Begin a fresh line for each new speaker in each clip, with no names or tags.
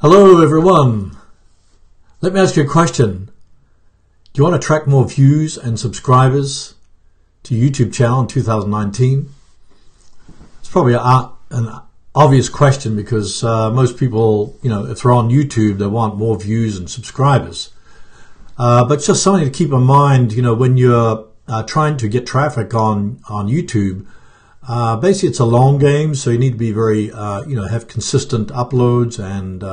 Hello everyone. Let me ask you a question. Do you want to attract more views and subscribers to your YouTube channel in 2019? It's probably an obvious question because most people, if they're on YouTube, they want more views and subscribers. But just something to keep in mind, when you're trying to get traffic on YouTube. Basically, it's a long game, so you need to be very, have consistent uploads and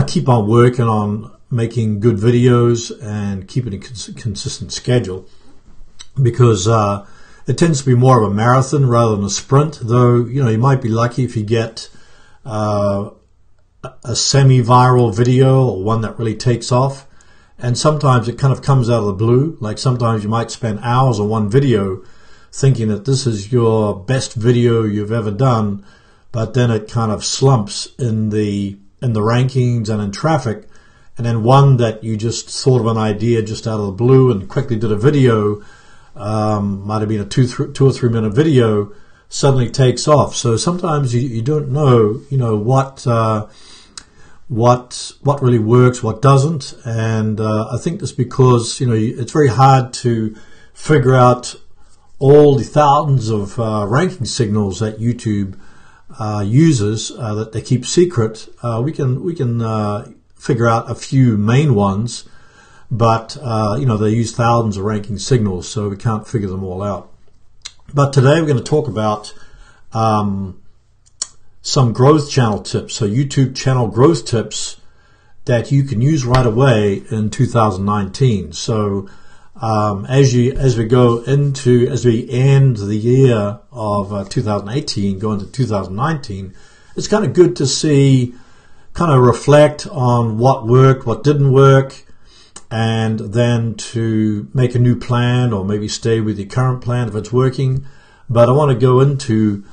keep on working on making good videos and keeping a consistent schedule, because it tends to be more of a marathon rather than a sprint. Though you might be lucky if you get a semi-viral video or one that really takes off, and sometimes it kind of comes out of the blue. Like sometimes you might spend hours on one video thinking that this is your best video you've ever done, but then it kind of slumps in the rankings and in traffic, and then one that you just thought of an idea just out of the blue and quickly did a video, might have been a two or 3 minute video, suddenly takes off. So sometimes you don't know what really works, what doesn't, and I think that's because it's very hard to figure out all the thousands of ranking signals that YouTube uses that they keep secret. We can figure out a few main ones, but they use thousands of ranking signals, so we can't figure them all out. But today we're going to talk about some growth channel tips, so YouTube channel growth tips that you can use right away in 2019. So as we end the year of 2018, go into 2019, it's kind of good to see, kind of reflect on what worked, what didn't work, and then to make a new plan, or maybe stay with your current plan if it's working. But I want to go into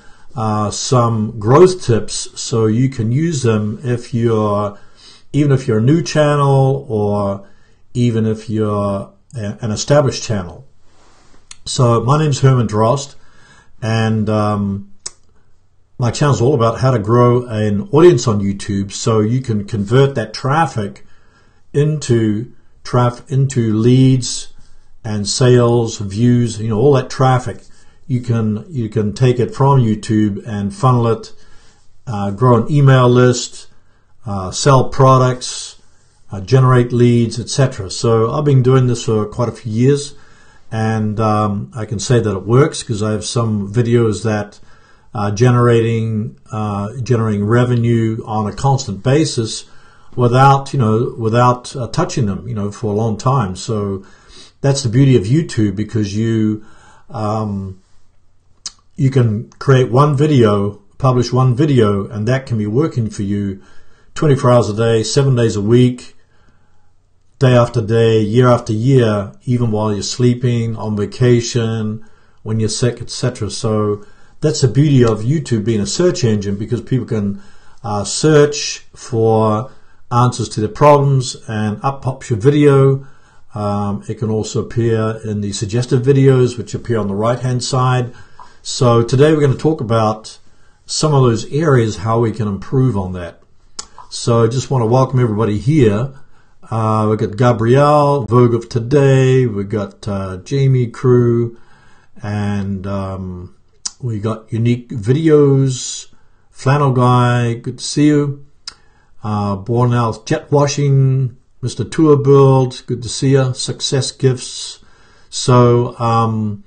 some growth tips so you can use them even if you're a new channel, or even if you're an established channel. So my name's Herman Drost, and my channel is all about how to grow an audience on YouTube, so you can convert that traffic into leads and sales, views, all that traffic. You can take it from YouTube and funnel it, grow an email list, sell products, generate leads, etc. So I've been doing this for quite a few years, and I can say that it works because I have some videos that are generating revenue on a constant basis without touching them for a long time. So that's the beauty of YouTube, because you can create one video, publish one video, and that can be working for you 24 hours a day, 7 days a week, day after day, year after year, even while you're sleeping, on vacation, when you're sick, etc. So that's the beauty of YouTube being a search engine, because people can search for answers to their problems, and up pops your video. It can also appear in the suggested videos, which appear on the right hand side. So today we're going to talk about some of those areas, how we can improve on that. So I just want to welcome everybody here. We've got Gabrielle, Vogue of Today, we've got JamaGreek Crew, and we got Unique Videos, Flannel Guy, good to see you, Bournemouth Jet Washing, Mr. Tour Build, good to see you, Success Gifts. So I'm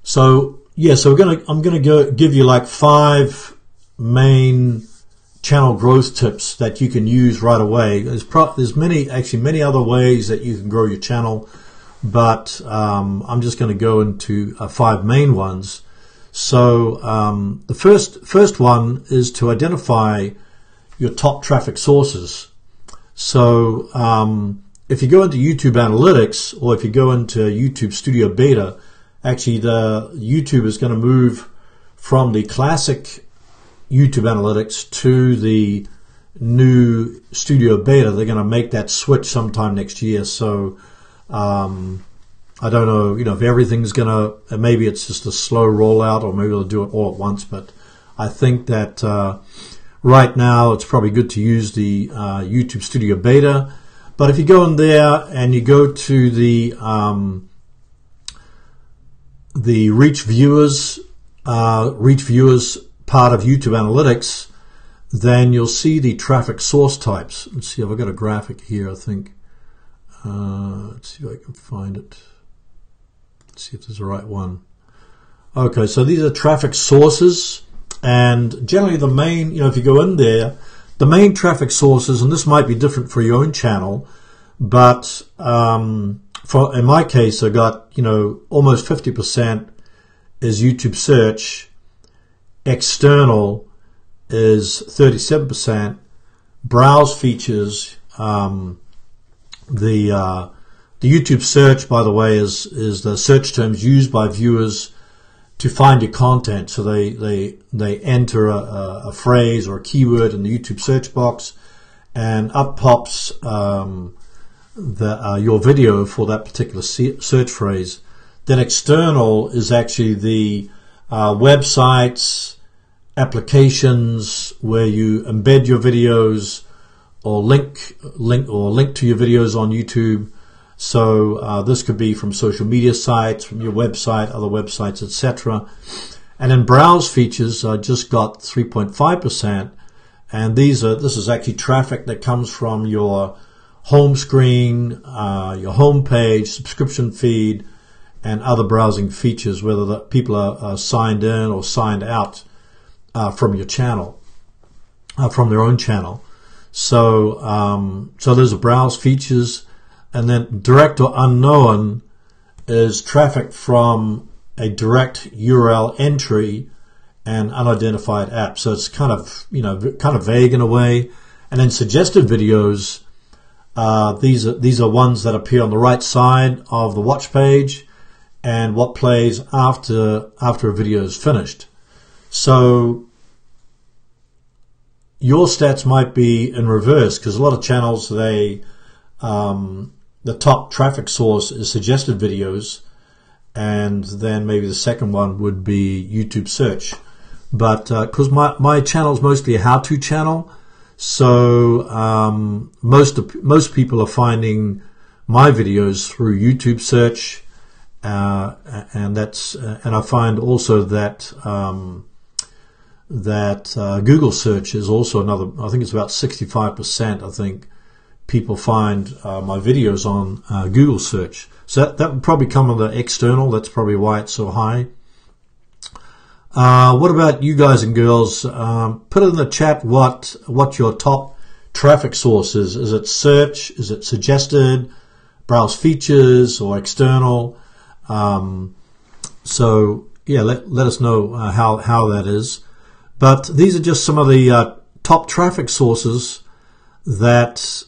gonna give you like 5 main channel growth tips that you can use right away. There's many other ways that you can grow your channel, but I'm just going to go into 5 main ones. So the first one is to identify your top traffic sources. So if you go into YouTube Analytics, or if you go into YouTube Studio Beta, actually the YouTube is going to move from the classic YouTube Analytics to the new Studio Beta. They're going to make that switch sometime next year. So I don't know, if everything's going to, maybe it's just a slow rollout, or maybe they'll do it all at once. But I think that right now it's probably good to use the YouTube Studio Beta. But if you go in there and you go to the reach viewers part of YouTube Analytics, then you'll see the traffic source types. Let's see, I've got a graphic here, I think. Let's see if I can find it. Let's see if there's the right one. Okay, so these are traffic sources, and generally the main, if you go in there, the main traffic sources, and this might be different for your own channel, but in my case, I got, almost 50% is YouTube search, external is 37%, browse features, the YouTube search, by the way, is the search terms used by viewers to find your content. So they enter a phrase or a keyword in the YouTube search box, and up pops your video for that particular search phrase. Then external is actually the websites, applications where you embed your videos or link to your videos on YouTube. So this could be from social media sites, from your website, other websites, etc. And then browse features, I just got 3.5%, and this is actually traffic that comes from your home screen, your home page, subscription feed, and other browsing features, whether the people are signed in or signed out from your channel, from their own channel. So those are browse features. And then direct or unknown is traffic from a direct URL entry and unidentified app. So it's kind of vague in a way. And then suggested videos, these are ones that appear on the right side of the watch page and what plays after a video is finished. So your stats might be in reverse, because a lot of channels, the top traffic source is suggested videos, and then maybe the second one would be YouTube search. But because my channel is mostly a how-to channel, so most people are finding my videos through YouTube search, and I find also that Google search is also another. I think it's about 65%. I think people find my videos on Google search. So that would probably come under external. That's probably why it's so high. What about you guys and girls? Put in the chat what your top traffic source is. Is it search? Is it suggested? Browse features or external? So yeah, let us know how that is. But these are just some of the top traffic sources that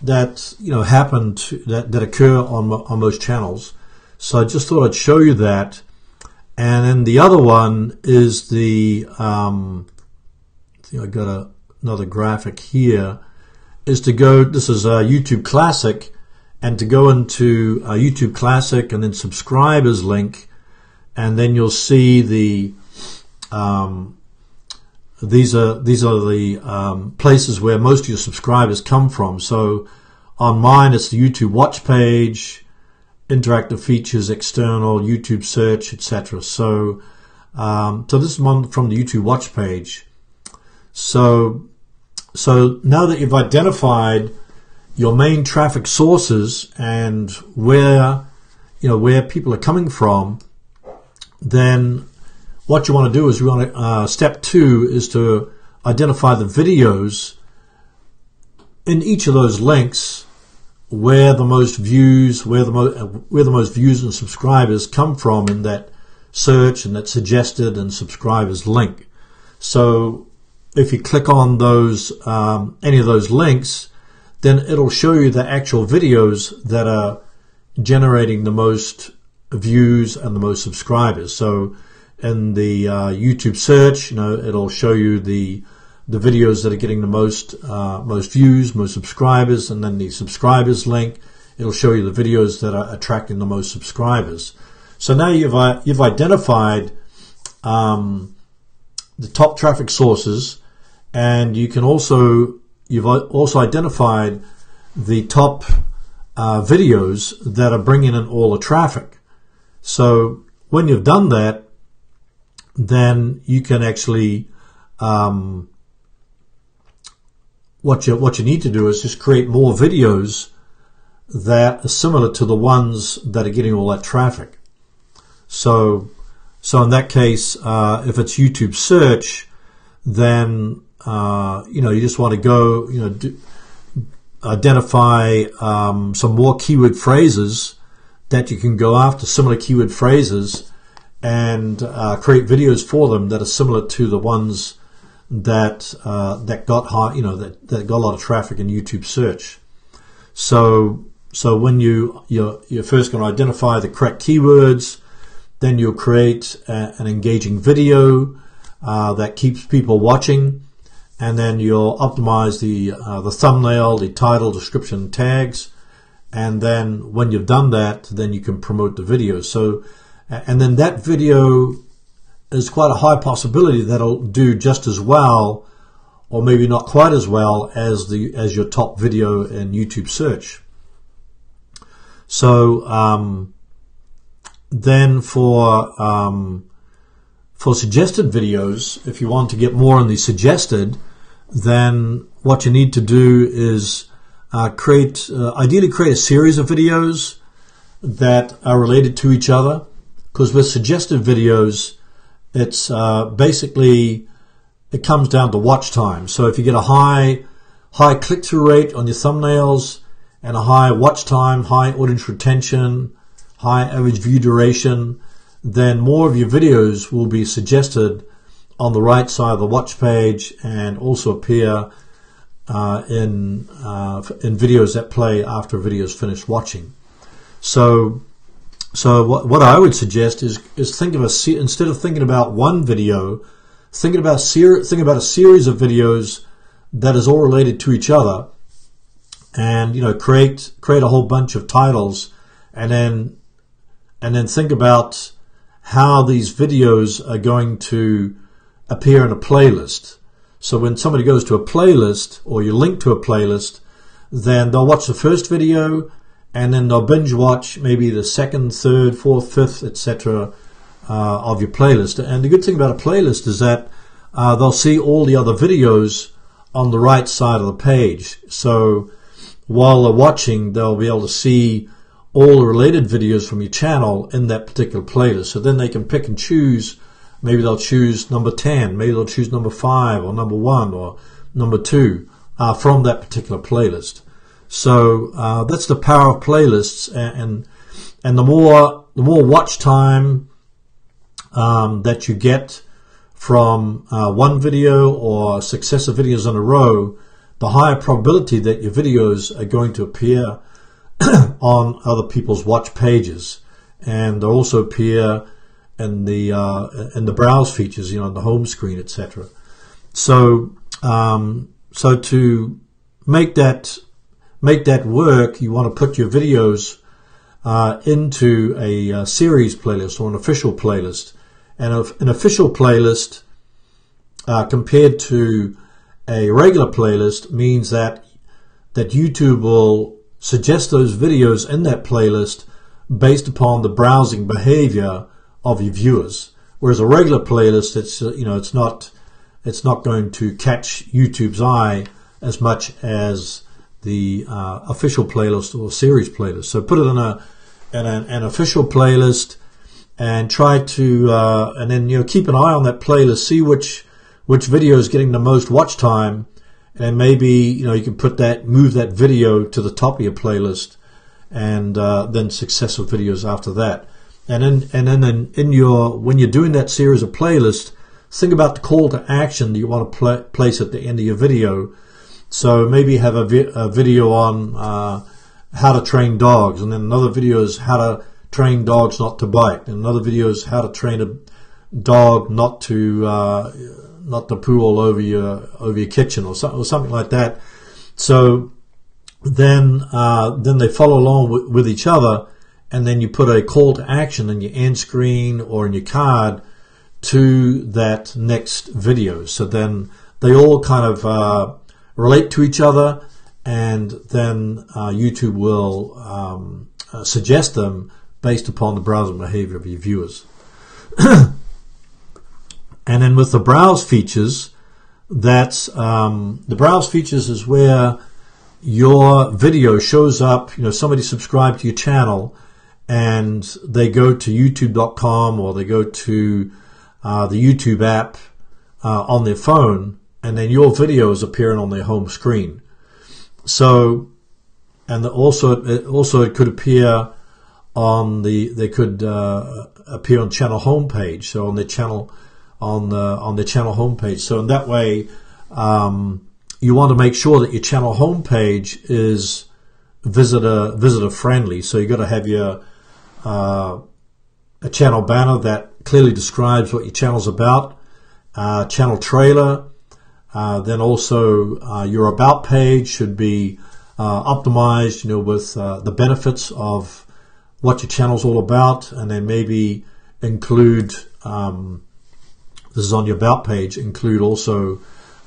happen that occur on most channels. So I just thought I'd show you that. And then the other one is the I think I got another graphic here. Is to go. This is YouTube Classic, and to go into YouTube Classic and then subscribers link, and then you'll see the these are the places where most of your subscribers come from. So on mine, it's the YouTube watch page, interactive features, external, YouTube search, etc. So this is one from the YouTube watch page. So now that you've identified your main traffic sources and where people are coming from, then what you want to do is step 2 is to identify the videos in each of those links where the most views, where the most views and subscribers come from in that search and that suggested and subscribers link. So if you click on those any of those links, then it'll show you the actual videos that are generating the most views and the most subscribers. So in the YouTube search, it'll show you the videos that are getting the most views, most subscribers, and then the subscribers link, it'll show you the videos that are attracting the most subscribers. So now you've identified the the top traffic sources, and you've also identified the top videos that are bringing in all the traffic. So when you've done that, then you can actually what you need to do is just create more videos that are similar to the ones that are getting all that traffic. So in that case, if it's YouTube search, then you just want to go, identify some more keyword phrases that you can go after, similar keyword phrases, and create videos for them that are similar to the ones that got high, that got a lot of traffic in YouTube search. So when you're first going to identify the correct keywords, then you'll create an engaging video that keeps people watching, and then you'll optimize the thumbnail, the title, description, tags, and then when you've done that, then you can promote the video. So, and then that video is quite a high possibility that'll do just as well, or maybe not quite as well as your top video in YouTube search. So then for suggested videos, if you want to get more on the suggested, then what you need to do is ideally create a series of videos that are related to each other, because with suggested videos, it's basically, it comes down to watch time. So if you get a high click-through rate on your thumbnails and a high watch time, high audience retention, high average view duration, then more of your videos will be suggested on the right side of the watch page and also appear in videos that play after a video is finished watching. So what I would suggest is think of instead of thinking about one video, think about a series of videos that is all related to each other, and create a whole bunch of titles, and then think about how these videos are going to appear in a playlist. So when somebody goes to a playlist, or you link to a playlist, then they'll watch the first video, and then they'll binge watch maybe the second, third, fourth, fifth, etc. Of your playlist. And the good thing about a playlist is that they'll see all the other videos on the right side of the page. So while they're watching, they'll be able to see all the related videos from your channel in that particular playlist. So then they can pick and choose. Maybe they'll choose number 10, maybe they'll choose number 5 or number 1 or number 2 from that particular playlist. So that's the power of playlists, and the more watch time that you get from one video or successive videos in a row, the higher probability that your videos are going to appear on other people's watch pages, and they'll also appear in the browse features, on the home screen, etc. So to make that work, you want to put your videos into a series playlist or an official playlist. And an official playlist compared to a regular playlist means that YouTube will suggest those videos in that playlist based upon the browsing behavior of your viewers. Whereas a regular playlist, it's not going to catch YouTube's eye as much as the official playlist or series playlist. So put it in an official playlist, and try to and then keep an eye on that playlist, see which video is getting the most watch time, and maybe you can move that video to the top of your playlist, and then successive videos after that. And then when you're doing that series of playlists, think about the call to action that you want to place at the end of your video. So maybe have a video on how to train dogs, and then another video is how to train dogs not to bite, and another video is how to train a dog not to poo all over your kitchen, or something like that. So then they follow along with each other, and then you put a call to action in your end screen or in your card to that next video. So then they all kind of relate to each other, and then YouTube will suggest them based upon the browsing behavior of your viewers. And then with the browse features, that's the browse features is where your video shows up. You know, somebody subscribed to your channel and they go to youtube.com, or they go to the YouTube app on their phone, and then your video is appearing on their home screen. So, and also it could appear on they could appear on channel homepage. So on their channel on their channel homepage. So in that way, you want to make sure that your channel homepage is visitor friendly. So you got to have your a channel banner that clearly describes what your channel's about, channel trailer, then also your about page should be optimized, you know, with the benefits of what your channel's all about, and then maybe include this is on your about page, include also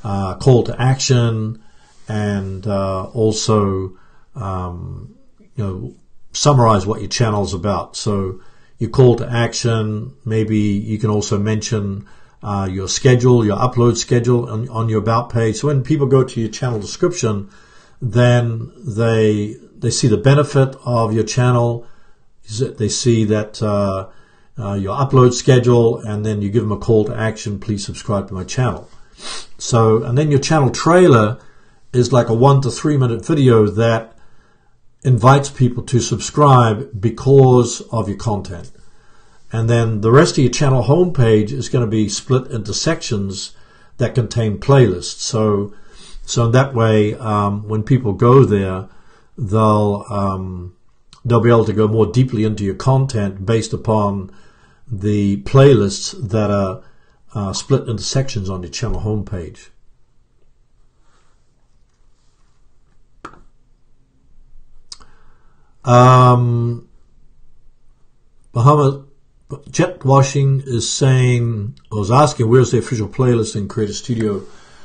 call to action, and also you know, summarize what your channel's about. So your call to action, maybe you can also mention your schedule, your upload schedule on your about page. So when people go to your channel description, then they see the benefit of your channel. They see that your upload schedule, and then you give them a call to action, please subscribe to my channel. So, and then your channel trailer is like a 1 to 3 minute video that invites people to subscribe because of your content. And then the rest of your channel homepage is going to be split into sections that contain playlists. So in that way, when people go there, they'll be able to go more deeply into your content based upon the playlists that are split into sections on your channel homepage. Bournemouth Jet Washing is saying, I was asking, where's the official playlist in Creator Studio?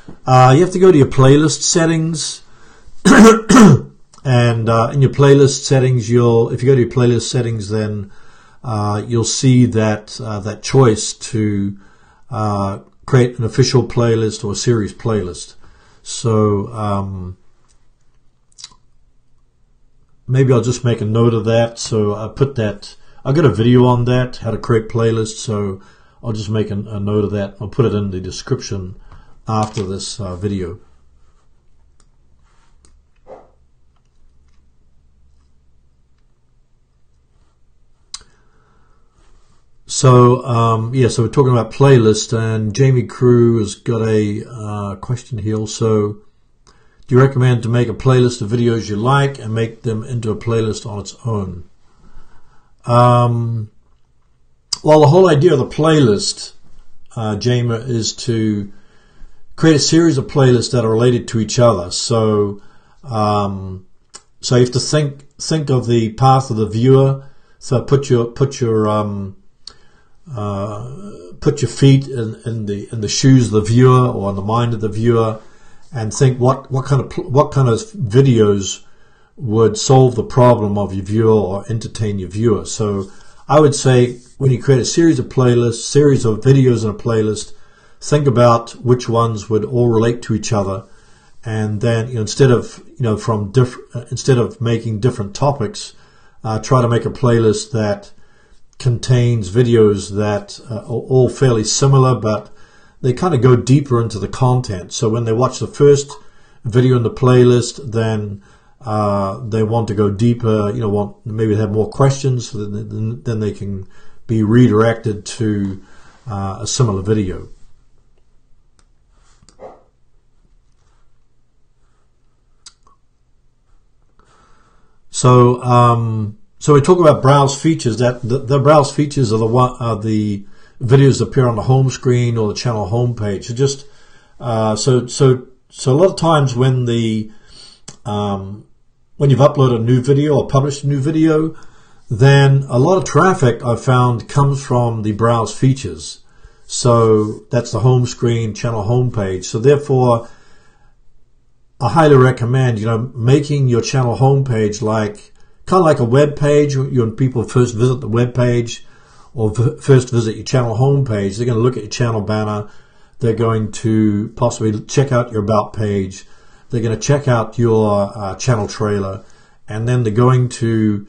You have to go to your playlist settings, and in your playlist settings, if you go to your playlist settings, then you'll see that that choice to create an official playlist or a series playlist. So maybe I'll just make a note of that. So I put that. I've got a video on that, how to create playlists. So I'll just make a note of that. I'll put it in the description after this video. So yeah, so we're talking about playlist, and JamaGreek Crew has got a question here also. Do you recommend to make a playlist of videos you like and make them into a playlist on its own? Well, the whole idea of the playlist, Jama, is to create a series of playlists that are related to each other. So so you have to think of the path of the viewer. So put your feet in the shoes of the viewer, or in the mind of the viewer, and think what kind of videos would solve the problem of your viewer or entertain your viewer. So I would say when you create a series of playlists, series of videos in a playlist, think about which ones would all relate to each other, and then instead of making different topics, try to make a playlist that contains videos that are all fairly similar, but they kind of go deeper into the content. So when they watch the first video in the playlist, then they want to go deeper, maybe have more questions, so then they can be redirected to a similar video. So we talk about browse features. That the browse features are the videos that appear on the home screen or the channel homepage. So just so a lot of times when you've uploaded a new video or published a new video, then a lot of traffic I've found comes from the browse features. So that's the home screen, channel home page. So therefore, I highly recommend, making your channel homepage kind of like a web page. When people first visit the web page or first visit your channel homepage, they're going to look at your channel banner. They're going to possibly check out your about page. They're going to check out your channel trailer, and then they're going to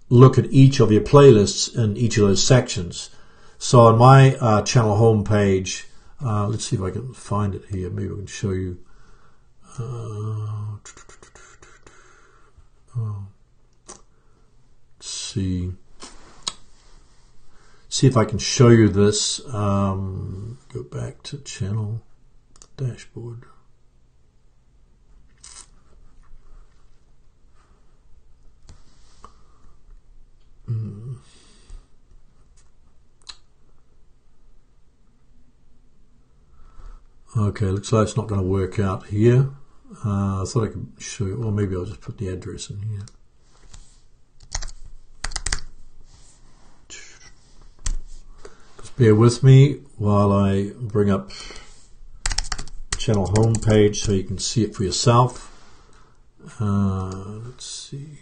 look at each of your playlists in each of those sections. So on my channel homepage, let's see if I can find it here. Maybe I can show you. Let's see if I can show you this. Go back to channel dashboard. Okay, looks like it's not going to work out here. I thought I could show you, or maybe I'll just put the address in here. Just bear with me while I bring up channel home page so you can see it for yourself. Let's see.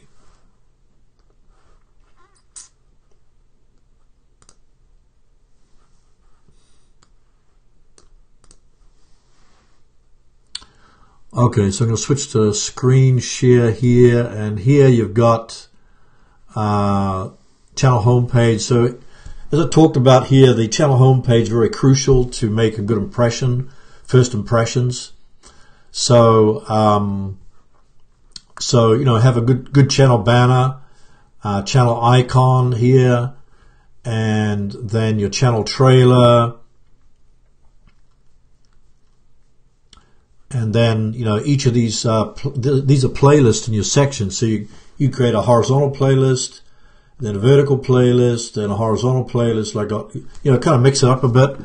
Okay, so I'm going to switch to screen share here, and here you've got channel homepage. So as I talked about here, the channel homepage is very crucial to make a good impression, first impressions. So have a good channel banner, channel icon here, and then your channel trailer. And then, each of these are playlists in your section. So you create a horizontal playlist, then a vertical playlist, then a horizontal playlist. Kind of mix it up a bit.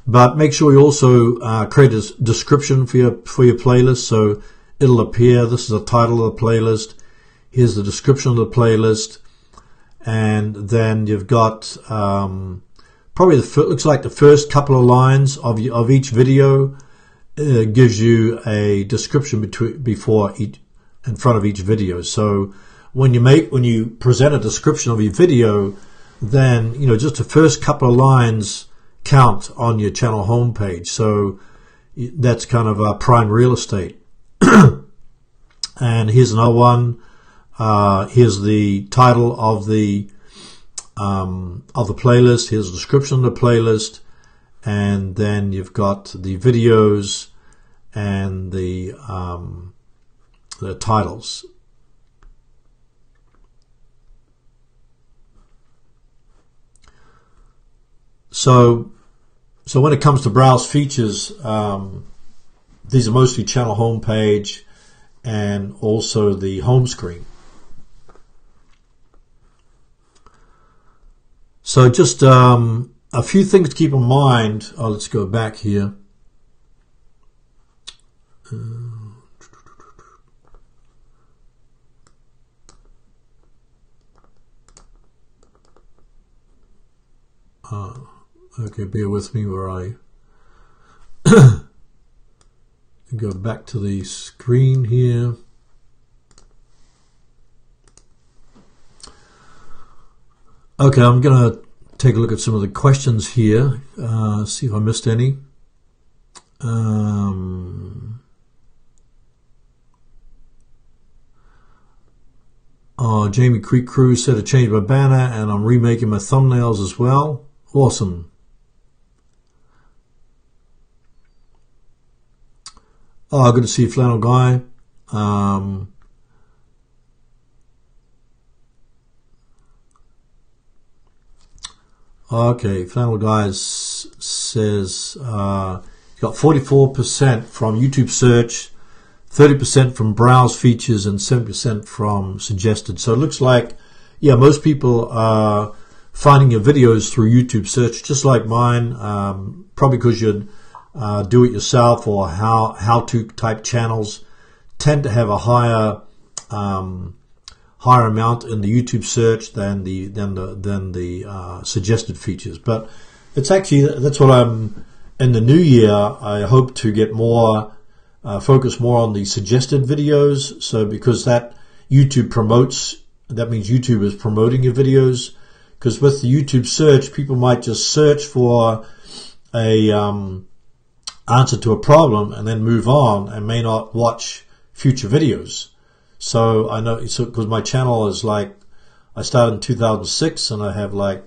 But make sure you also create a description for your playlist, so it'll appear. This is the title of the playlist. Here's the description of the playlist, and then you've got probably looks like the first couple of lines of each video. Gives you a description in front of each video. So when you present a description of your video, then just the first couple of lines count on your channel homepage. So that's kind of prime real estate. And here's another one. Here's the title of the playlist. Here's the description of the playlist. And then you've got the videos and the titles. So when it comes to browse features, these are mostly channel homepage and also the home screen. So just a few things to keep in mind. Let's go back here. Okay, bear with me where I go back to the screen here. Okay, I'm going to take a look at some of the questions here, see if I missed any. JamaGreek Crew said I changed my banner and I'm remaking my thumbnails as well. Awesome. Good to see you, Flannel Guy. Okay, Flannel Guy says you got 44% from YouTube search, 30% from browse features, and 7% from suggested. So it looks like, most people are finding your videos through YouTube search, just like mine, probably because you'd do it yourself, or how-to type channels tend to have a higher amount in the YouTube search than the suggested features. But It's actually, that's what I'm, in the new year, I hope to get more, focus more on the suggested videos. So because that YouTube promotes, that means YouTube is promoting your videos. Because with the YouTube search, people might just search for a answer to a problem and then move on and may not watch future videos. So I know, so because my channel is like, I started in 2006 and I have like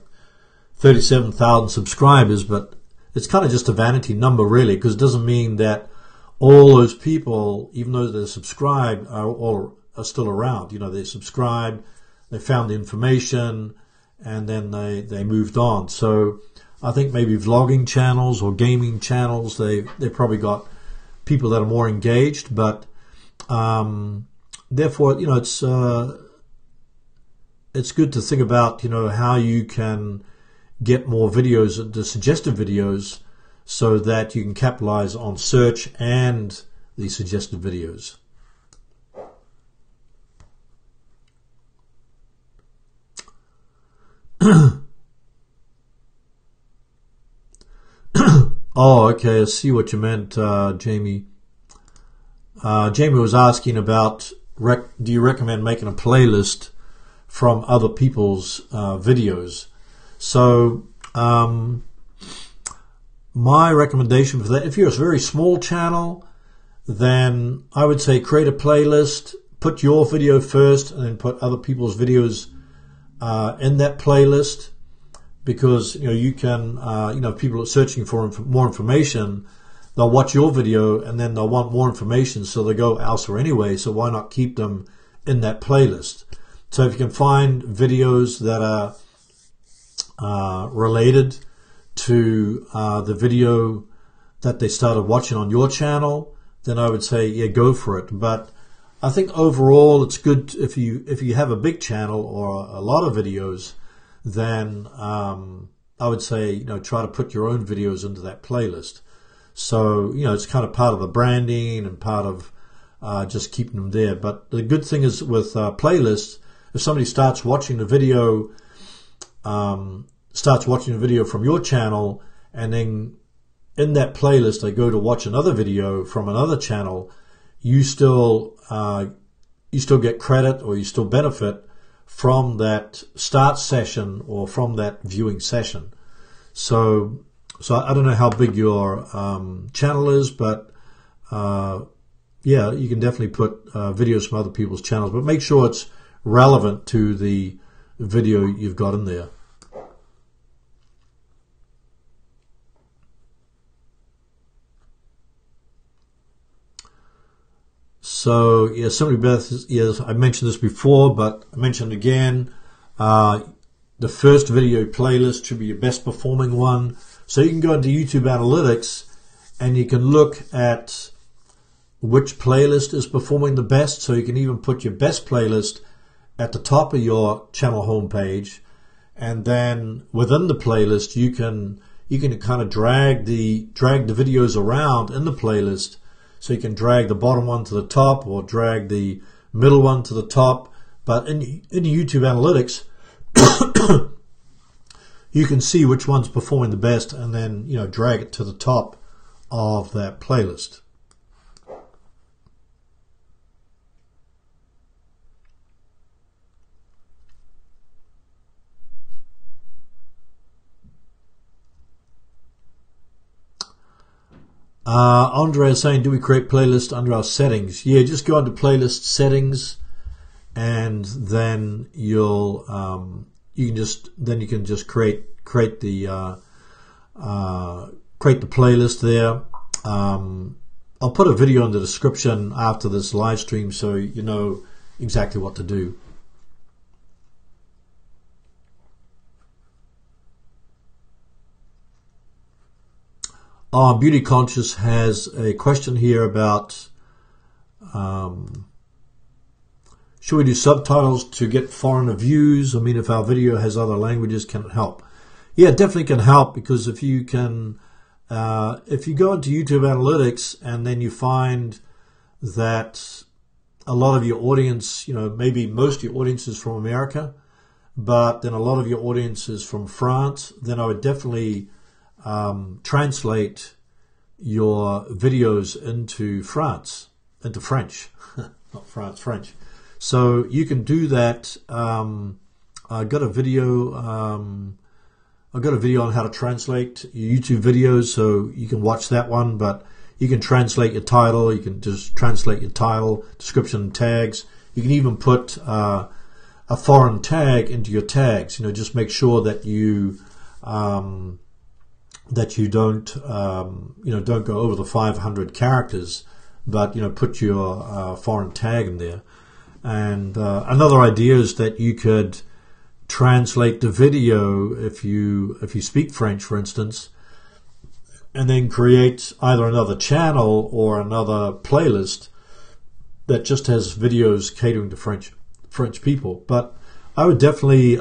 37,000 subscribers, but it's kind of just a vanity number really, because it doesn't mean that all those people, even though they're subscribed, are still around. You know, they subscribed, they found the information, and then they moved on. So I think maybe vlogging channels or gaming channels, they probably got people that are more engaged, but therefore, you know, it's good to think about, you know, how you can get more videos, the suggested videos, so that you can capitalize on search and the suggested videos. Oh, okay, I see what you meant, Jamie. Jamie was asking about, do you recommend making a playlist from other people's videos? So my recommendation for that, if you're a very small channel, then I would say create a playlist, put your video first, and then put other people's videos in that playlist. Because, you know, you can, you know, if people are searching for more information, they'll watch your video and then they'll want more information, so they go elsewhere anyway. So why not keep them in that playlist? So if you can find videos that are related to the video that they started watching on your channel, then I would say, yeah, go for it. But I think overall it's good if you have a big channel or a lot of videos, then I would say, you know, try to put your own videos into that playlist. So, you know, it's kind of part of the branding and part of just keeping them there. But the good thing is with playlists, if somebody starts watching the video from your channel, and then in that playlist they go to watch another video from another channel, you still get credit, or you still benefit from that start session or from that viewing session. So I don't know how big your channel is, but yeah, you can definitely put videos from other people's channels, but make sure it's relevant to the video you've got in there. So, yeah, somebody Beth, yes, I mentioned this before, but I mentioned again, the first video playlist should be your best performing one. So you can go into YouTube Analytics and you can look at which playlist is performing the best. So you can even put your best playlist at the top of your channel homepage, and then within the playlist you can kind of drag the videos around in the playlist. So you can drag the bottom one to the top or drag the middle one to the top. But in YouTube Analytics, you can see which one's performing the best, and then, you know, drag it to the top of that playlist. Andre is saying, do we create playlists under our settings? Yeah, just go into playlist settings, and then you can just create the playlist there. I'll put a video in the description after this live stream, so you know exactly what to do. Beauty Conscious has a question here about should we do subtitles to get foreigner views? I mean, if our video has other languages, can it help? Yeah, it definitely can help, because if you can, if you go into YouTube Analytics and then you find that a lot of your audience, you know, maybe most of your audience is from America, but then a lot of your audience is from France, then I would definitely translate your videos into French, not France, French. So you can do that. I got a video. I've got a video on how to translate your YouTube videos, so you can watch that one. But you can translate your title. You can just translate your title, description, and tags. You can even put a foreign tag into your tags. Just make sure that you don't don't go over the 500 characters, but put your foreign tag in there. And another idea is that you could translate the video if you speak French, for instance, and then create either another channel or another playlist that just has videos catering to French people. But I would definitely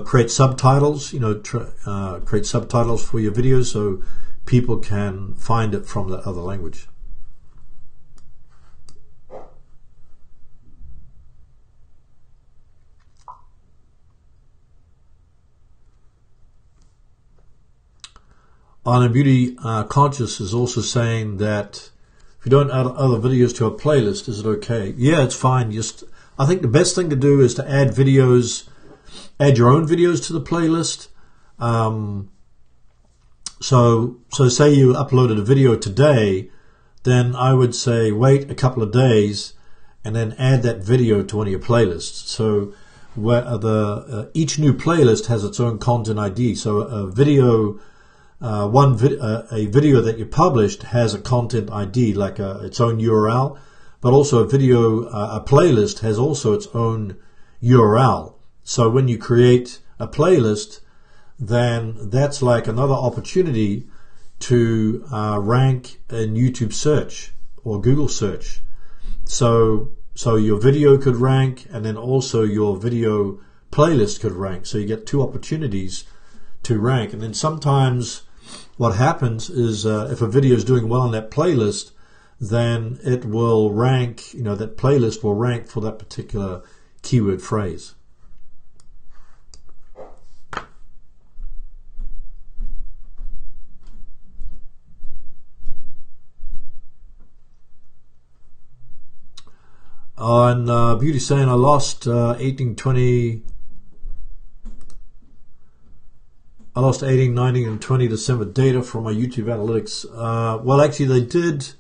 create subtitles. Create subtitles for your videos so people can find it from the other language. And Beauty Conscious is also saying that if you don't add other videos to a playlist, is it okay? Yeah, it's fine. I think the best thing to do is to add your own videos to the playlist. So say you uploaded a video today, then I would say wait a couple of days and then add that video to one of your playlists. So where each new playlist has its own content ID. So a video that you published has a content ID, like its own URL, but also a playlist has also its own URL. So when you create a playlist, then that's like another opportunity to rank in YouTube search or Google search. So your video could rank, and then also your video playlist could rank. So you get two opportunities to rank. And then sometimes what happens is if a video is doing well on that playlist, then it will rank, that playlist will rank for that particular keyword phrase. And Beauty saying I lost 18, 19, and 20 December data from my YouTube analytics. Well, actually, YouTube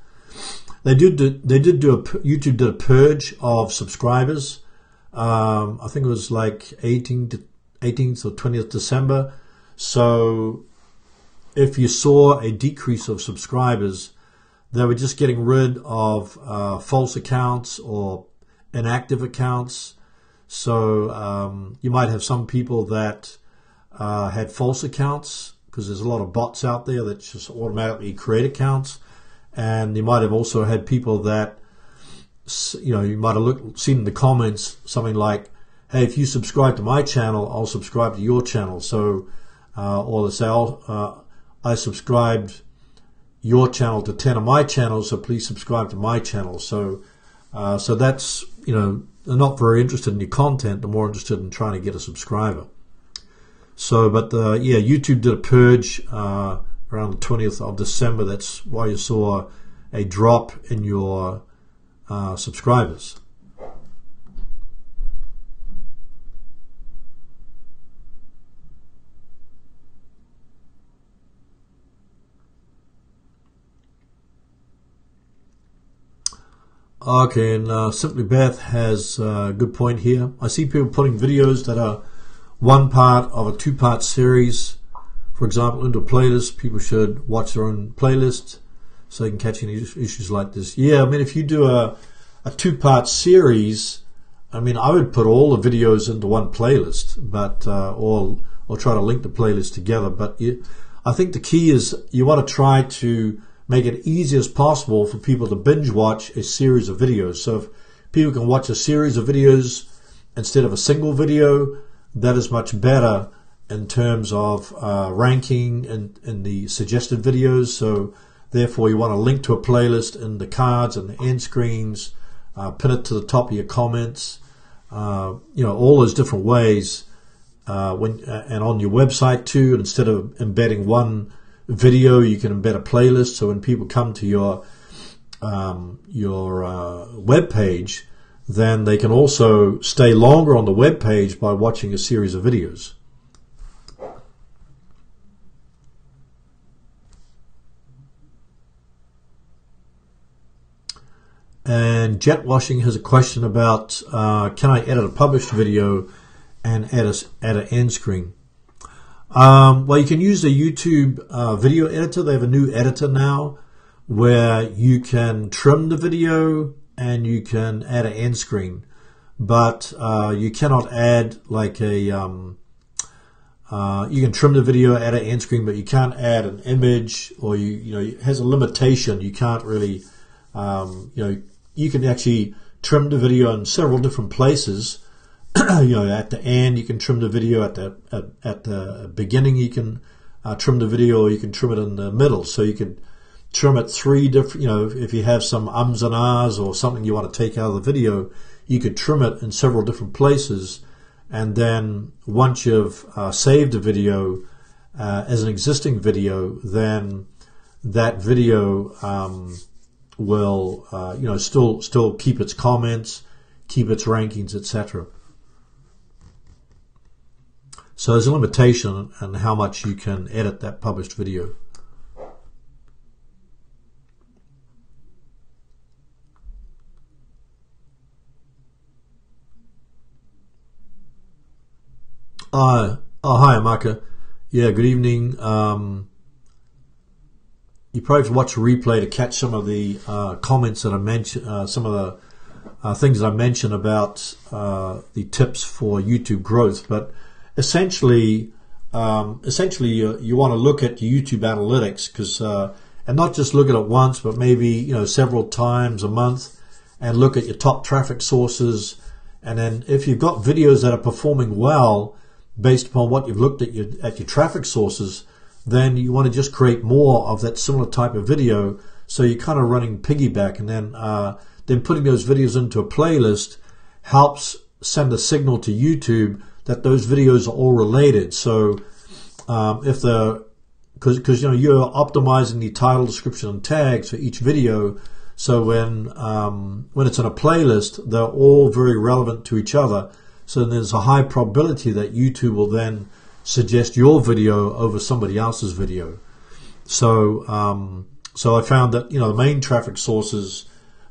did a purge of subscribers. I think it was like 18th or 20th December. So if you saw a decrease of subscribers, they were just getting rid of false accounts or inactive accounts. So you might have some people that had false accounts, because there's a lot of bots out there that just automatically create accounts. And you might have also had people that, you might have seen in the comments something like, hey, if you subscribe to my channel, I'll subscribe to your channel. So, or they say, I subscribed your channel to 10 of my channels, so please subscribe to my channel. So that's, they're not very interested in your content. They're more interested in trying to get a subscriber. So, but YouTube did a purge around the 20th of December. That's why you saw a drop in your subscribers. Okay, and Simply Beth has a good point here. I see people putting videos that are one part of a two-part series, for example, into a playlist. People should watch their own playlist so they can catch any issues like this. Yeah, I mean, if you do a two-part series, I mean, I would put all the videos into one playlist, but or try to link the playlist together. But I think the key is you want to try to make it easy as possible for people to binge watch a series of videos. So if people can watch a series of videos instead of a single video, that is much better in terms of ranking in the suggested videos. So therefore you want to link to a playlist in the cards and the end screens, pin it to the top of your comments, all those different ways and on your website too. And instead of embedding one video, you can embed a playlist. So when people come to your web page, then they can also stay longer on the web page by watching a series of videos. And Jet Washing has a question about can I edit a published video and add an end screen? Well, you can use the YouTube video editor. They have a new editor now where you can trim the video and you can add an end screen, but you cannot add like a you can trim the video, add an end screen, but you can't add an image, or you know, it has a limitation. You can't really you can actually trim the video in several different places. At the end you can trim the video, at the beginning you can trim the video, or you can trim it in the middle. So you can trim it three different, if you have some ums and ahs or something you want to take out of the video, you could trim it in several different places. And then once you've saved the video as an existing video, then that video will still keep its comments, keep its rankings, etc. So there's a limitation on how much you can edit that published video. Hi, Amaka. Yeah, good evening. You probably have to watch a replay to catch some of the comments that I mentioned, some of the things that I mentioned about the tips for YouTube growth. But essentially, you want to look at your YouTube analytics, because and not just look at it once, but maybe several times a month, and look at your top traffic sources. And then if you've got videos that are performing well based upon what you've looked at your traffic sources, then you want to just create more of that similar type of video. So you're kind of running piggyback, and then putting those videos into a playlist helps send a signal to YouTube that those videos are all related. So because you're optimizing the title, description, and tags for each video, so when it's in a playlist, they're all very relevant to each other. So there's a high probability that YouTube will then suggest your video over somebody else's video. So I found that the main traffic sources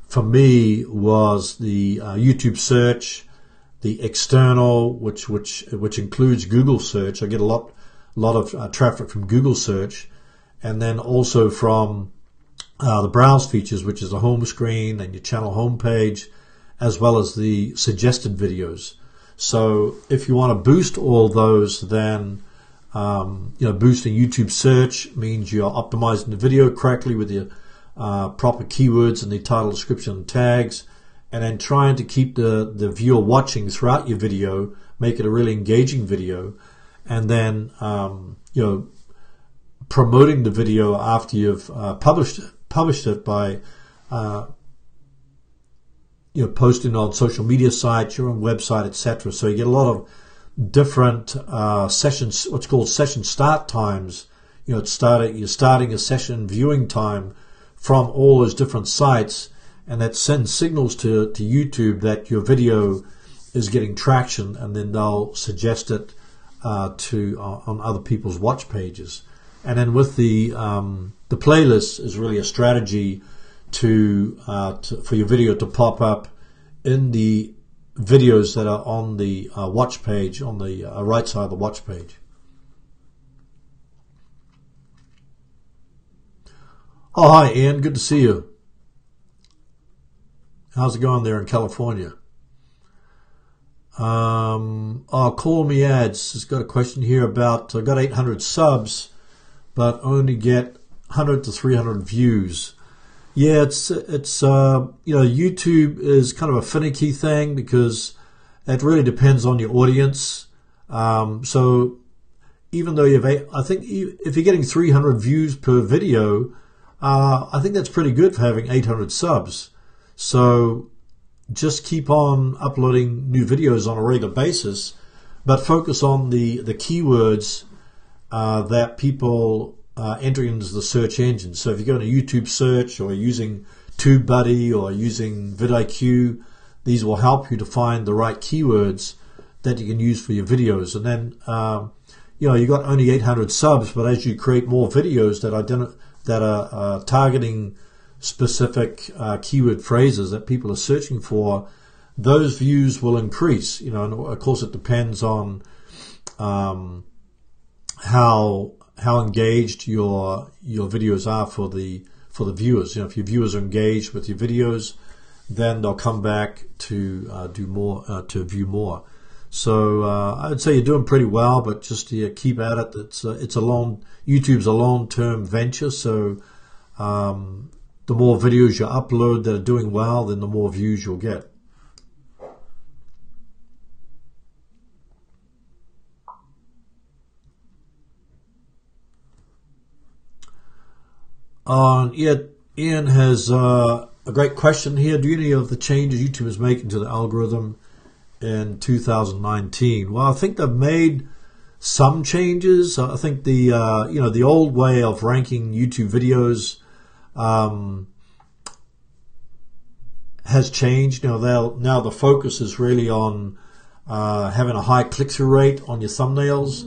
for me was the YouTube search, the external, which includes Google search. I get a lot of traffic from Google search, and then also from the browse features, which is the home screen and your channel homepage, as well as the suggested videos. So if you want to boost all those, then boosting YouTube search means you're optimizing the video correctly with your proper keywords and the title, description, and tags, and then trying to keep the viewer watching throughout your video, make it a really engaging video, and then promoting the video after you've published it by posting on social media sites, your own website, etc. So you get a lot of different sessions, what's called session start times. You're starting a session viewing time from all those different sites, and that sends signals to YouTube that your video is getting traction, and then they'll suggest it on other people's watch pages. And then with the playlist is really a strategy for your video to pop up in the videos that are on the watch page, on the right side of the watch page. Oh, hi Ian, good to see you. How's it going there in California? Call Me Ads has got a question here about, I got 800 subs but only get 100 to 300 views. Yeah, it's YouTube is kind of a finicky thing because it really depends on your audience. So even though I think if you're getting 300 views per video, I think that's pretty good for having 800 subs. So just keep on uploading new videos on a regular basis. but focus on the keywords that people enter into the search engine. So if you go to YouTube search, or using TubeBuddy, or using vidIQ, these will help you to find the right keywords that you can use for your videos. And then you got only 800 subs, but as you create more videos that are targeting specific keyword phrases that people are searching for, those views will increase. And of course it depends on how engaged your videos are for the viewers. If your viewers are engaged with your videos, then they'll come back to do more, to view more. So I would say you're doing pretty well, but just keep at it. YouTube's a long-term venture, so the more videos you upload that are doing well, then the more views you'll get. Ian has a great question here. Do any of the changes YouTube is making to the algorithm in 2019? Well, I think they've made some changes. I think the old way of ranking YouTube videos has changed. Now the focus is really on having a high click-through rate on your thumbnails,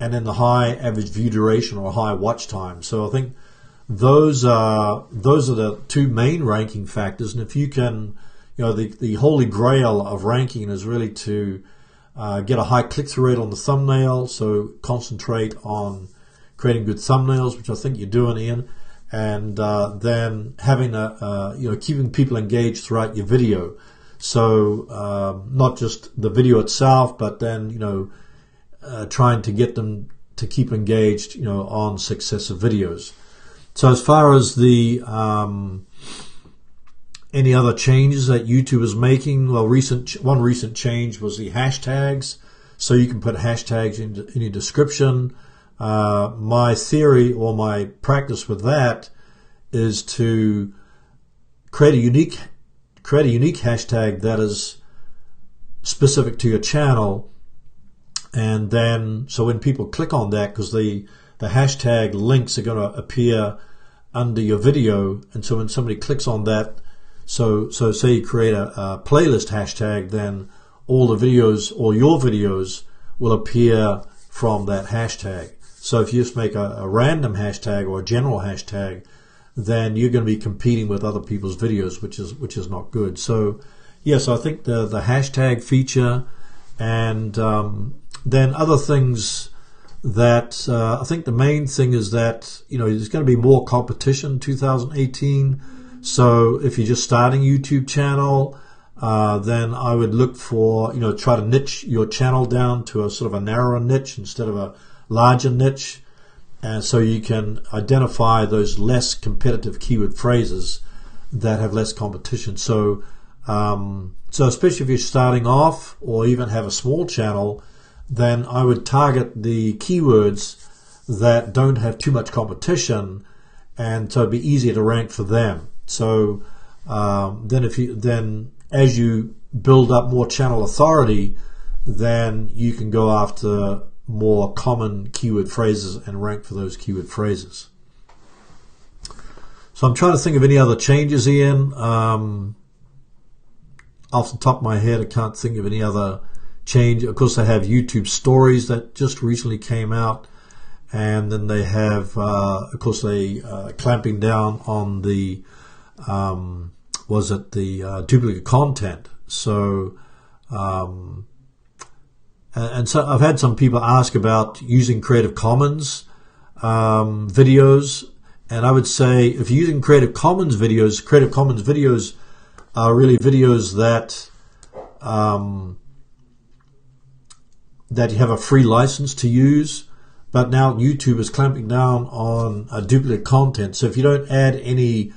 and then the high average view duration or high watch time. So I think those are the two main ranking factors. And if you can, the holy grail of ranking is really to get a high click-through rate on the thumbnail. So concentrate on creating good thumbnails, which I think you're doing, Ian, and then having keeping people engaged throughout your video. So not just the video itself, but then trying to get them to keep engaged, on successive videos. So as far as the any other changes that YouTube is making, well, one recent change was the hashtags. So you can put hashtags in your description. My theory or my practice with that is to create a unique hashtag that is specific to your channel, and then so when people click on that, because the hashtag links are going to appear under your video, and so when somebody clicks on that, so say you create a playlist hashtag, then all the videos or your videos will appear from that hashtag. So if you just make a random hashtag or a general hashtag, then you're going to be competing with other people's videos, which is not good. So yes, I think the hashtag feature, and then other things that I think the main thing is that there's going to be more competition in 2018. So if you're just starting a YouTube channel, then I would look for try to niche your channel down to a sort of a narrower niche instead of a larger niche, and so you can identify those less competitive keyword phrases that have less competition. So especially if you're starting off or even have a small channel, then I would target the keywords that don't have too much competition, and so it'd be easier to rank for them. So then as you build up more channel authority, then you can go after more common keyword phrases and rank for those keyword phrases. So I'm trying to think of any other changes, Ian. Off the top of my head, I can't think of any other change. Of course, they have YouTube Stories that just recently came out, and then they have, of course, they clamping down on the duplicate content. So and so I've had some people ask about using Creative Commons videos, and I would say if you're using Creative Commons videos are really videos that that you have a free license to use, but now YouTube is clamping down on duplicate content. So if you don't add any,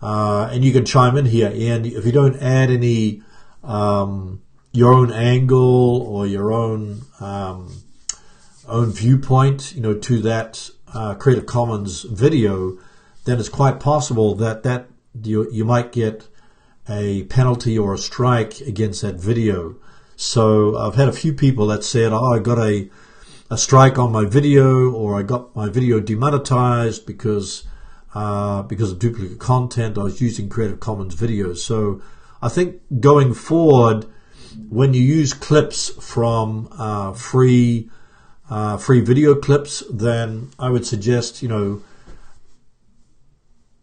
and you can chime in here, and if you don't add any your own angle or your own viewpoint, to that Creative Commons video, then it's quite possible that you might get a penalty or a strike against that video. So I've had a few people that said, oh, I got a strike on my video, or I got my video demonetized because of duplicate content. I was using Creative Commons videos. So I think going forward, when you use clips from free video clips, then I would suggest,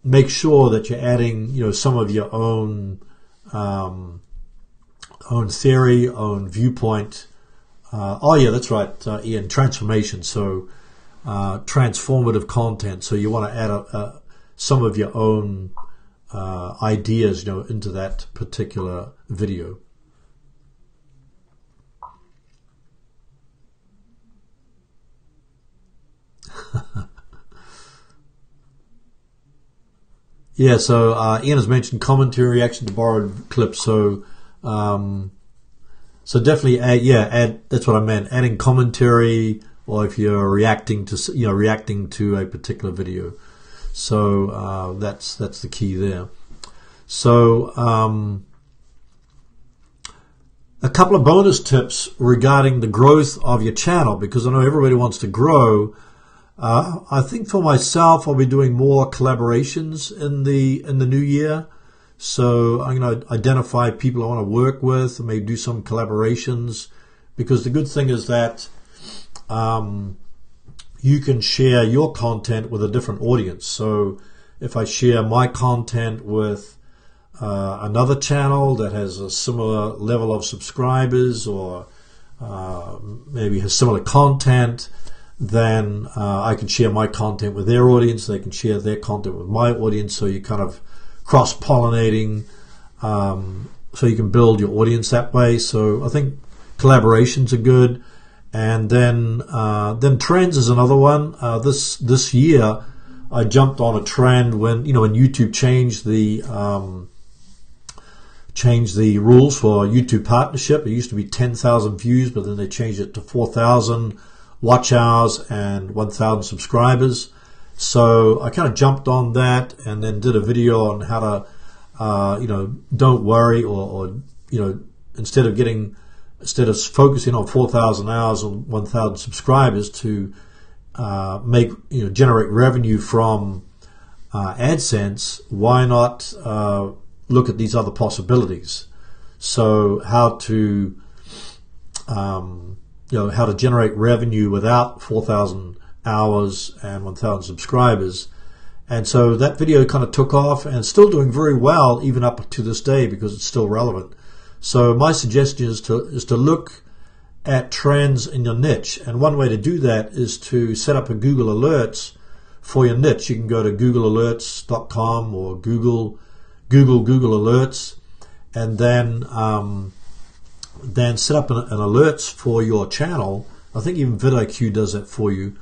make sure that you're adding, some of your own theory, own viewpoint. Oh yeah, that's right, Ian. Transformation. So transformative content. So you want to add some of your own ideas, into that particular video. Yeah, so Ian has mentioned commentary, reaction to borrowed clips. So definitely add. That's what I meant. Adding commentary, or if you're reacting to a particular video. So that's the key there. So a couple of bonus tips regarding the growth of your channel, because I know everybody wants to grow. I think for myself, I'll be doing more collaborations in the new year. So I'm going to identify people I want to work with, and maybe do some collaborations, because the good thing is that you can share your content with a different audience. So if I share my content with another channel that has a similar level of subscribers, or maybe has similar content, then I can share my content with their audience. They can share their content with my audience. So you're kind of cross-pollinating, so you can build your audience that way. So I think collaborations are good. And then trends is another one. This year I jumped on a trend when YouTube changed the rules for YouTube partnership. It used to be 10,000 views, but then they changed it to 4,000 watch hours and 1,000 subscribers. So I kind of jumped on that, and then did a video on how to, don't worry, or instead of focusing on 4,000 hours and 1,000 subscribers, to generate revenue from AdSense, why not look at these other possibilities? So how to generate revenue without 4,000 hours and 1,000 subscribers. And so that video kind of took off, and still doing very well even up to this day, because it's still relevant. So my suggestion is to look at trends in your niche, and one way to do that is to set up a Google Alerts for your niche. You can go to googlealerts.com or Google Alerts, and then set up an alerts for your channel. I think even vidIQ does that for you.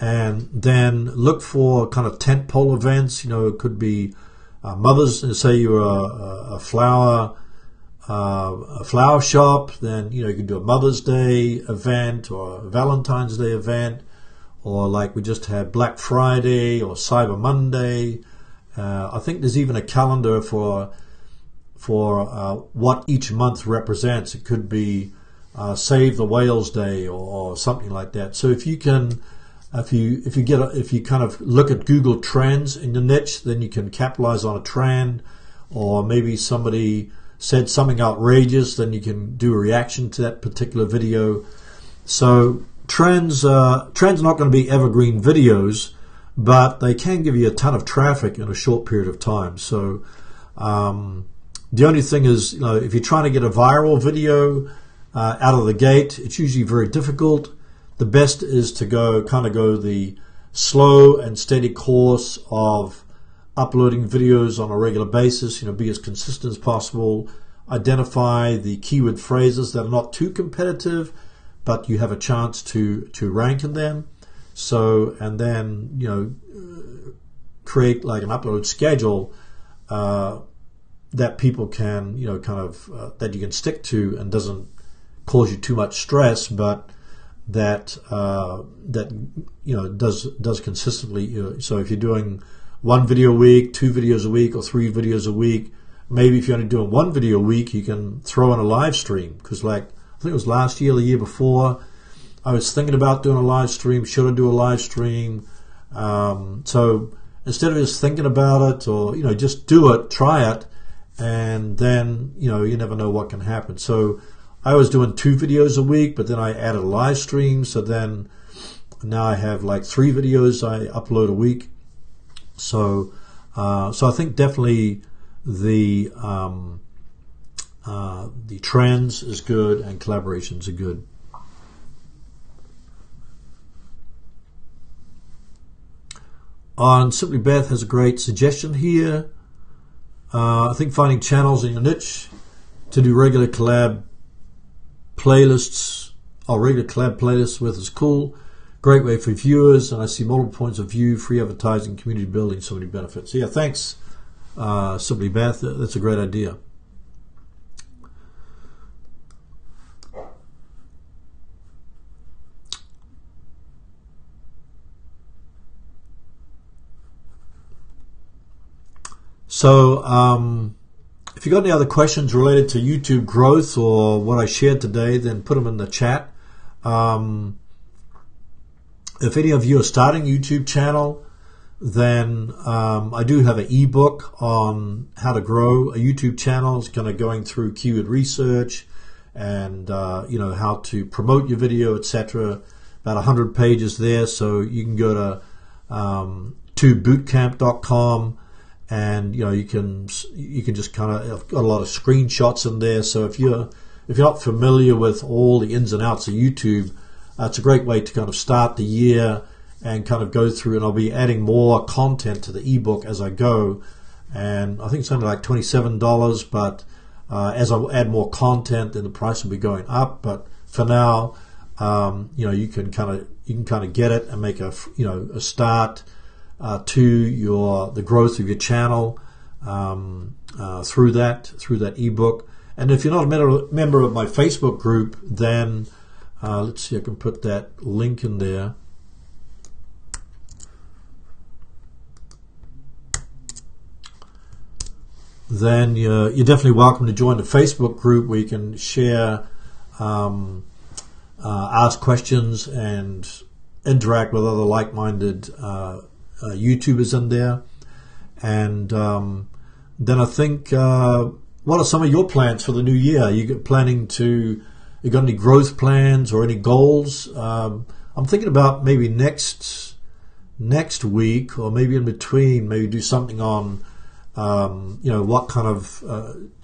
And then look for kind of tentpole events. It could be Mother's. Say you're a flower shop, then you can do a Mother's Day event, or a Valentine's Day event, or like we just had Black Friday or Cyber Monday. I think there's even a calendar for what each month represents. It could be Save the Whales Day, or something like that. So if you can, if you kind of look at Google Trends in your niche, then you can capitalize on a trend. Or maybe somebody said something outrageous, then you can do a reaction to that particular video. So trends are not going to be evergreen videos, but they can give you a ton of traffic in a short period of time. So the only thing is, if you're trying to get a viral video out of the gate, it's usually very difficult. The best is to go the slow and steady course of uploading videos on a regular basis. Be as consistent as possible. Identify the keyword phrases that are not too competitive, but you have a chance to rank in them. So, and then create like an upload schedule that people can that you can stick to, and doesn't cause you too much stress, but that does consistently. So if you're doing one video a week, 2 videos a week, or 3 videos a week, maybe if you're only doing 1 video a week, you can throw in a live stream, because like think it was last year or the year before. I was thinking about doing a live stream. Should I do a live stream? So instead of just thinking about it, or just do it, try it, and then you never know what can happen. So I was doing 2 videos a week, but then I added a live stream. So then now I have like 3 videos I upload a week. So I think definitely the trends is good and collaborations are good. Simply Beth has a great suggestion here. I think finding channels in your niche to do regular collab playlists with is cool. Great way for viewers, and I see multiple points of view, free advertising, community building, so many benefits. Yeah, thanks, Simply Beth. That's a great idea. So if you got any other questions related to YouTube growth or what I shared today, then put them in the chat. If any of you are starting a YouTube channel, then I do have an ebook on how to grow a YouTube channel. It's kind of going through keyword research and how to promote your video, etc. About 100 pages there, so you can go to tubebootcamp.com. And you can just kind of, I've got a lot of screenshots in there. So if you're not familiar with all the ins and outs of YouTube, it's a great way to kind of start the year and kind of go through. And I'll be adding more content to the ebook as I go. And I think it's only like $27. But as I add more content, then the price will be going up. But for now, you can kind of get it and make a start to the growth of your channel through that ebook. And if you're not a member of my Facebook group, then let's see, I can put that link in there. Then you're definitely welcome to join the Facebook group where you can share, ask questions, and interact with other like-minded YouTubers in there. And then I think, what are some of your plans for the new year? You got any growth plans or any goals? I'm thinking about maybe next week, or maybe in between, maybe do something on what kind of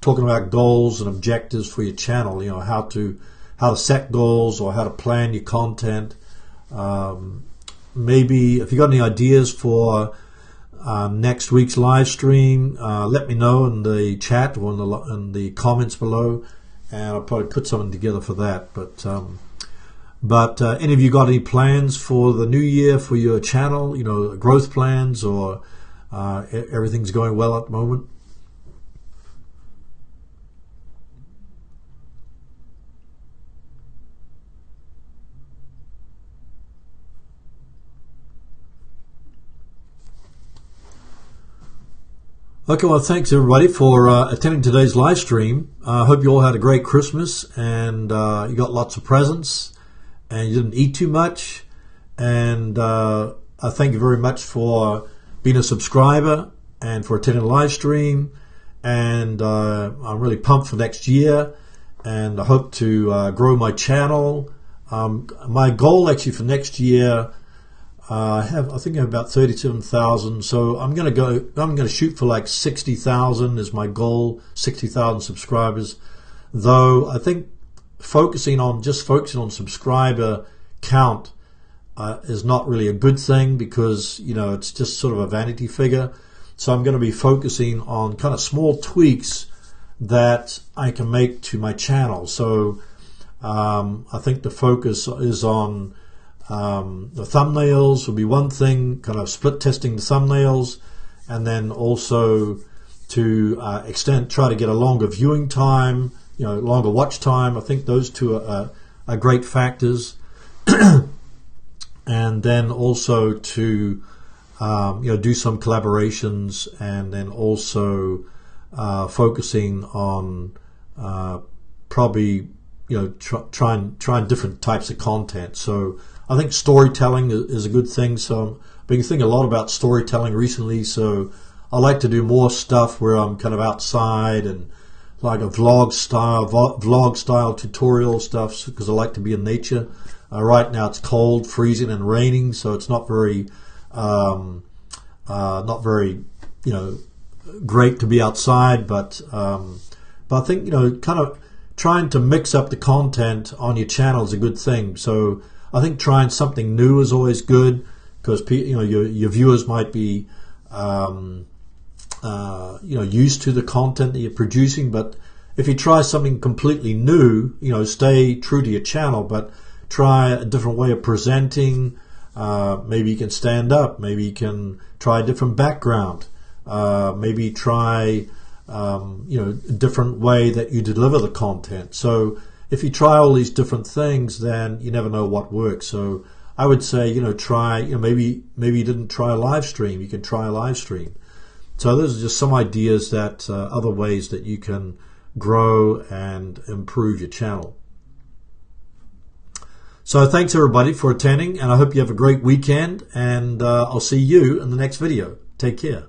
talking about goals and objectives for your channel. How to set goals or how to plan your content. Maybe if you got any ideas for next week's live stream, let me know in the chat or in the comments below, and I'll probably put something together for that. But any of you got any plans for the new year for your channel? Growth plans, or everything's going well at the moment? Okay, well, thanks everybody for attending today's live stream. I hope you all had a great Christmas, and you got lots of presents, and you didn't eat too much. And I thank you very much for being a subscriber and for attending the live stream. And I'm really pumped for next year, and I hope to grow my channel. My goal actually for next year, I think I have about 37,000. So I'm going to shoot for like 60,000 is my goal, 60,000 subscribers. Though I think focusing on subscriber count is not really a good thing, because it's just sort of a vanity figure. So I'm going to be focusing on kind of small tweaks that I can make to my channel. So I think the focus is on the thumbnails will be one thing, kind of split testing the thumbnails, and then also to try to get a longer viewing time, longer watch time. I think those two are great factors. And then also to do some collaborations, and then also focusing on probably trying different types of content. So I think storytelling is a good thing. So I've been thinking a lot about storytelling recently. So I like to do more stuff where I'm kind of outside and like a vlog style tutorial stuff, because I like to be in nature. Right now it's cold, freezing, and raining, so it's not very great to be outside. But I think kind of trying to mix up the content on your channel is a good thing. So I think trying something new is always good, because your viewers might be used to the content that you're producing. But if you try something completely new, stay true to your channel, but try a different way of presenting. Maybe you can stand up. Maybe you can try a different background. Maybe try a different way that you deliver the content. So if you try all these different things, then you never know what works. So I would say try. Maybe you didn't try a live stream. You can try a live stream. So those are just some ideas that other ways that you can grow and improve your channel. So thanks everybody for attending, and I hope you have a great weekend, and I'll see you in the next video. Take care.